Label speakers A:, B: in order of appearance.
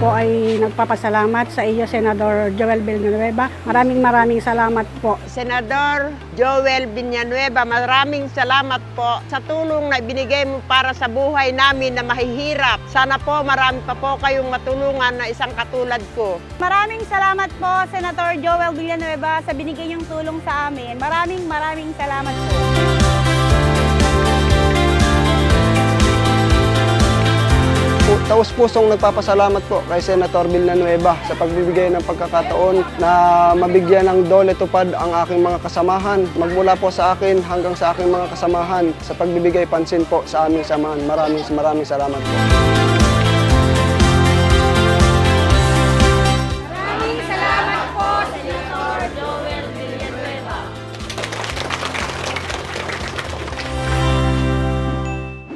A: po ay nagpapasalamat sa iyo, Senador Joel Villanueva. Maraming salamat po.
B: Senador Joel Villanueva, maraming salamat po sa tulong na ibinigay mo para sa buhay namin na mahihirap. Sana po marami pa po kayong matulungan na isang katulad ko.
C: Maraming salamat po, Senator Joel Villanueva, sa binigay niyong tulong sa amin. Maraming salamat po.
D: Taos-pusong nagpapasalamat po kay Senator Villanueva sa pagbibigay ng pagkakataon na mabigyan ng dole tupad ang aking mga kasamahan. Magmula po sa akin hanggang sa aking mga kasamahan sa pagbibigay pansin po sa aming samahan. Maraming salamat po.